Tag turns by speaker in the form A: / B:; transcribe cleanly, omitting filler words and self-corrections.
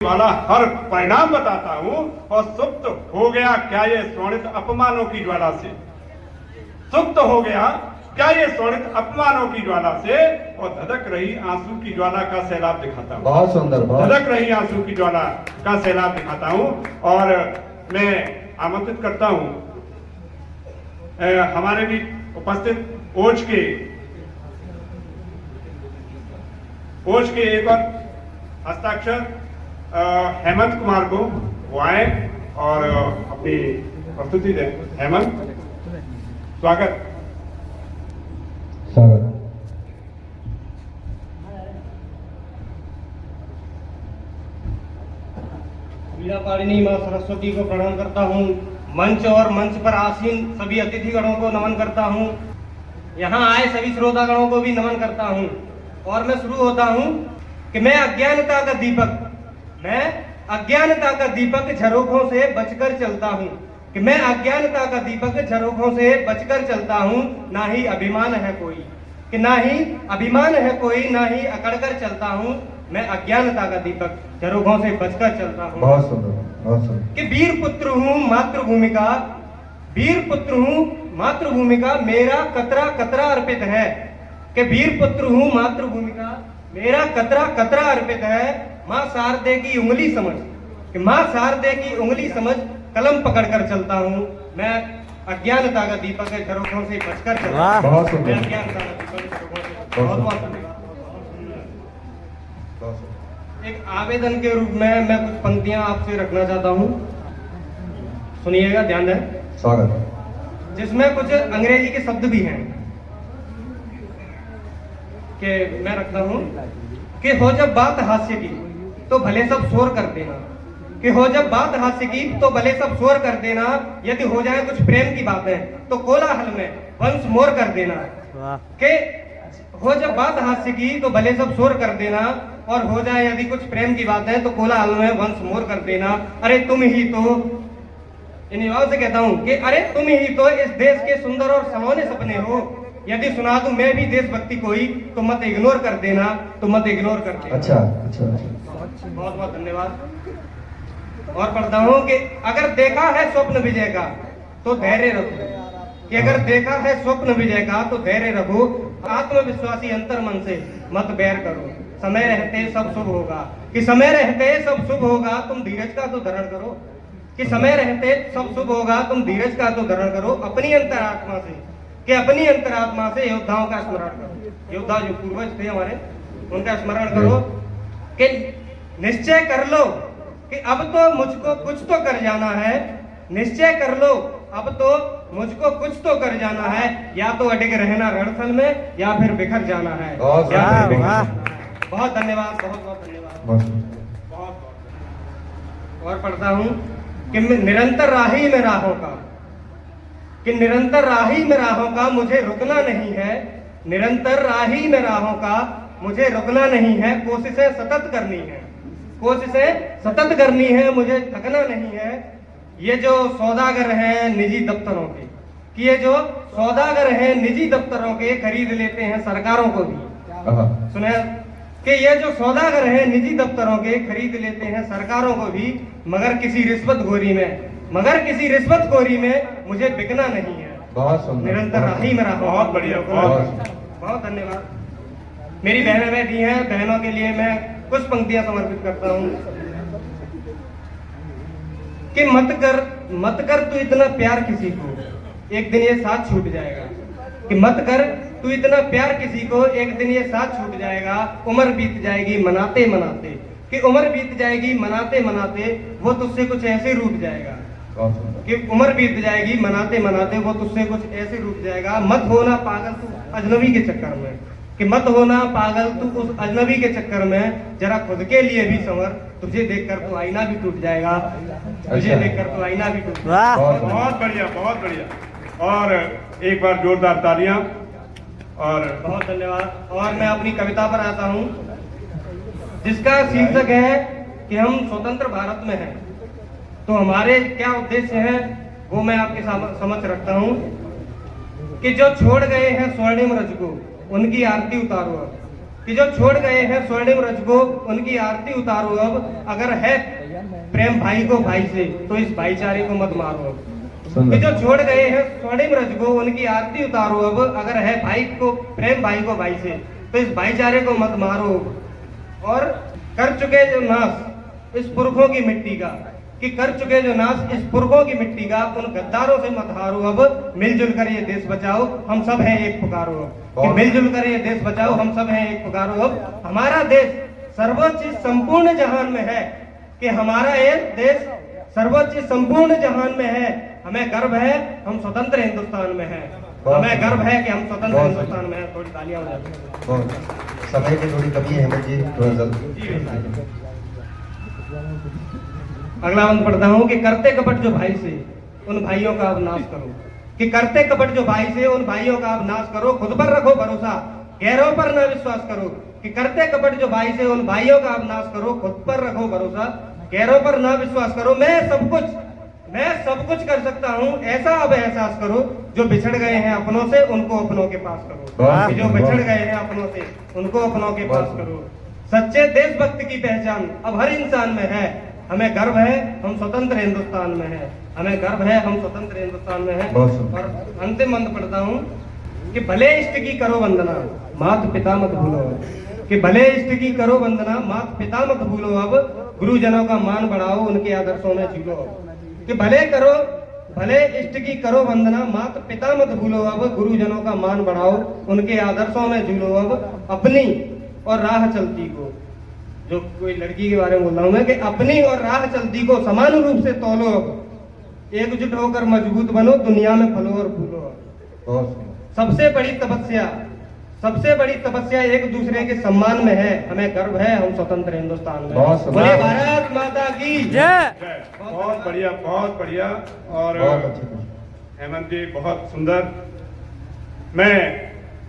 A: वाला हर परिणाम बताता हूँ और सुप्त हो गया क्या ये स्वर्णित अपमानों की ज्वाला से, सुप्त हो गया क्या ये स्वर्णित अपमानों की ज्वाला से, और धधक रही आंसू की ज्वाला का सैलाब दिखाता हूँ।
B: बहुत सुंदर,
A: धधक रही आंसू की ज्वाला का सैलाब दिखाता हूँ। और मैं आमंत्रित करता हूँ हमारे भी उपस्थित ओज के एक और हस्ताक्षर हेमंत कुमार को, वो आए और अपनी प्रस्तुति दें। हेमंत, स्वागत।
C: वीणा पाणिनी मां सरस्वती को प्रणाम करता हूँ। मंच और मंच पर आसीन सभी अतिथिगणों को नमन करता हूँ। यहाँ आए सभी श्रोतागणों को भी नमन करता हूँ। और मैं शुरू होता हूँ कि मैं अज्ञानता का दीपक झरोखों से बचकर चलता हूँ, कि मैं अज्ञानता का दीपक झरोखों से बचकर चलता हूँ। ना ही अभिमान है कोई, कि ना ही अभिमान है कोई, ना ही अकड़कर चलता हूँ। मैं अज्ञानता का दीपक झरोखों से बचकर चलता हूँ।
B: बहुत सुंदर, बहुत सुंदर।
C: कि वीर पुत्र हूँ मातृभूमि का, वीर पुत्र हूँ मातृभूमि का, मेरा कतरा कतरा अर्पित है। कि वीर पुत्र हूँ मातृभूमि का, मेरा कतरा कतरा अर्पित है। माँ शारदे की उंगली समझ, कि माँ शारदे की उंगली समझ कलम पकड़कर चलता हूँ। मैं अज्ञानता का दीपक झरोखों से बचकर चलता हूँ।
B: बहुत सुंदर।
C: मैं अज्ञानता का दीपक झरोखों से बहुत बहुत धन्यवाद। एक आवेदन के रूप में मैं कुछ पंक्तियां आपसे रखना चाहता हूं, सुनिएगा, ध्यान दें।
B: स्वागत।
C: जिसमें कुछ अंग्रेजी के शब्द भी हैं कि मैं रखता हूं कि हो जब बात हास्य की तो भले सब शोर कर देना, कि हो जब बात हास्य की तो भले सब शोर कर देना। यदि हो जाए कुछ प्रेम की बातें तो कोलाहल में वंश मोर कर देना। कि हो जब बात हास्य की तो भले सब शोर कर देना, और हो जाए यदि कुछ प्रेम की बात है तो कोलाहल में वंश मोर कर देना। अरे तुम ही तो, इन युवाओं से कहता हूँ कि अरे तुम ही तो इस देश के सुंदर और सलोने सपने हो। यदि सुना दूं मैं भी देशभक्ति कोई तो मत इग्नोर कर देना, तो मत इग्नोर कर देना।
B: अच्छा अच्छा अच्छा,
C: बहुत बहुत धन्यवाद। और पढ़ता हूँ कि अगर देखा है स्वप्न विजय का तो धैर्य रखो, कि अगर देखा है स्वप्न विजय का तो धैर्य रखो। आत्मविश्वासी अंतर मन से मत बैर करो, समय रहते सब शुभ होगा। कि समय रहते सब शुभ होगा, तुम धीरज का तो धारण करो। कि समय रहते सब शुभ होगा, तुम धीरज का तो धारण करो। अपनी अंतरात्मा से, कि अपनी अंतरात्मा से योद्धाओं का स्मरण करो। योद्धा जो पूर्वज थे हमारे, उनका स्मरण करो। कि निश्चय कर लो कि अब तो मुझको कुछ तो कर जाना है। निश्चय कर लो अब तो मुझको कुछ तो कर जाना है। या तो अटक रहना रणथल में, या फिर बिखर जाना है। बहुत धन्यवाद, बहुत बहुत धन्यवाद। बहुत। और पढ़ता हूँ कि निरंतर राही में राहों का, कि निरंतर राही में राहों का मुझे रुकना नहीं है। निरंतर राही में राहों का मुझे रुकना नहीं है। कोशिशें सतत करनी है, कोशिशें सतत करनी है, मुझे थकना नहीं है। ये जो सौदागर हैं निजी दफ्तरों के, कि ये जो सौदागर हैं निजी दफ्तरों के, खरीद लेते हैं सरकारों को भी। सुने कि ये जो सौदागर हैं निजी दफ्तरों के, खरीद लेते हैं सरकारों को भी, मगर किसी रिश्वतखोरी में मुझे बिकना नहीं है।
B: बहुत सुंदर।
C: निरंतर राही में रहा।
A: बहुत बढ़िया,
C: बहुत धन्यवाद। मेरी बहनें बैठी हैं, बहनों के लिए मैं कुछ पंक्तियां समर्पित करता हूँ। कि मत कर तू इतना प्यार किसी को, एक दिन ये साथ छूट जाएगा। कि मत कर तू इतना प्यार किसी को, एक दिन ये साथ छूट जाएगा। उम्र बीत जाएगी मनाते मनाते, कि उम्र बीत जाएगी मनाते मनाते वो तुझसे कुछ ऐसे रूठ जाएगा। कि उम्र बीत जाएगी मनाते मनाते वो तुझसे कुछ ऐसे रूठ जाएगा। मत होना पागल तू अजनबी के चक्कर में, कि मत होना पागल तू उस अजनबी के चक्कर में, जरा खुद के लिए भी संवर। तुझे देखकर तो आईना भी टूट जाएगा, तुझे देखकर तो आईना भी टूट जाएगा।
A: बहुत बढ़िया, बहुत बढ़िया। और एक बार जोरदार तालियां। और
C: बहुत धन्यवाद। और मैं अपनी कविता पर आता हूँ, जिसका शीर्षक है कि हम स्वतंत्र भारत में हैं, तो हमारे क्या उद्देश्य है वो मैं आपके समक्ष रखता हूँ। कि जो छोड़ गए हैं स्वर्णिम रज को, उनकी आरती उतारो अब। कि जो छोड़ गए हैं स्वर्णिम रज को उनकी आरती उतारो अब, अगर है प्रेम भाई को भाई से तो इस भाईचारे को मत मारो अब। कि
B: सुंदर
C: जो छोड़ गए हैं स्वर्णिम रज को उनकी आरती उतारो अब, अगर है भाई को प्रेम भाई को भाई से तो इस भाईचारे को मत मारो। और कर चुके जो नाश इस पुरखों की मिट्टी का, कि कर चुके जो नाश इस पुरखों की मिट्टी का, उन गद्दारों से मत हारो अब, मिलजुल कर ये देश बचाओ हम सब हैं एक पुकारो अब। कि मिलजुल कर ये देश बचाओ हम सब हैं एक पुकारो अब। हमारा देश सर्वोच्च संपूर्ण जहान में है, कि हमारा ये देश सर्वोच्च संपूर्ण जहान में है। हमें गर्व है हम स्वतंत्र हिंदुस्तान में हैं। हमें गर्व है कि हम स्वतंत्र हिंदुस्तान में हैं। थोड़ी तालियां हो जाती हैं।
B: बहुत समय की थोड़ी कमी है हेमंत जी, थोड़ा जल्दी।
C: अगला अंक पढ़ता हूँ कि करते कपट जो भाई से उन भाइयों का अब नाश करो। कि करते कपट जो भाई से उन भाइयों का अब नाश करो, खुद पर रखो भरोसा गैरों पर न विश्वास करो। कि करते कपट जो भाई से उन भाइयों का अब नाश करो, खुद पर रखो भरोसा गैरों पर न विश्वास करो। मैं सब कुछ कर सकता हूँ ऐसा अब एहसास करो, जो बिछड़ गए हैं अपनों से उनको अपनों के पास करो।
B: वाह,
C: कि जो बिछड़ गए हैं अपनों से उनको अपनों के पास करो। सच्चे देशभक्त की पहचान अब हर इंसान में है। हमें गर्व है हम स्वतंत्र हिंदुस्तान में हैं। हमें गर्व है हम स्वतंत्र हिंदुस्तान में हैं।
B: बहुत सुंदर।
C: और अंतिम अंत पढ़ता हूँ कि भले इष्ट की करो वंदना मात पिता मत भूलो। कि भले इष्ट की करो वंदना मात पिता मत भूलो अब, गुरुजनों का मान बढ़ाओ उनके आदर्शों में झूलो। कि भले इष्ट की करो वंदना मात पिता मत भूलो अब, गुरुजनों का मान बढ़ाओ उनके आदर्शों में झूलो अब। अपनी और राह चलती को, जो कोई लड़की के बारे में बोल रहा हूं मैं, कि अपनी और राह चलती को समान रूप से तोलो अब, एकजुट होकर मजबूत बनो दुनिया में फलो और फूलो अब।
B: बहुत सुंदर।
C: सबसे बड़ी तपस्या एक दूसरे के सम्मान में है। हमें गर्व है हम स्वतंत्र हिंदुस्तान में।
B: बहुत सुंदर।
C: बोले भारत माता की जय।
A: बहुत बढ़िया, बहुत बढ़िया। और
B: बहुत अच्छी।
A: हेमंत जी बहुत सुंदर। मैं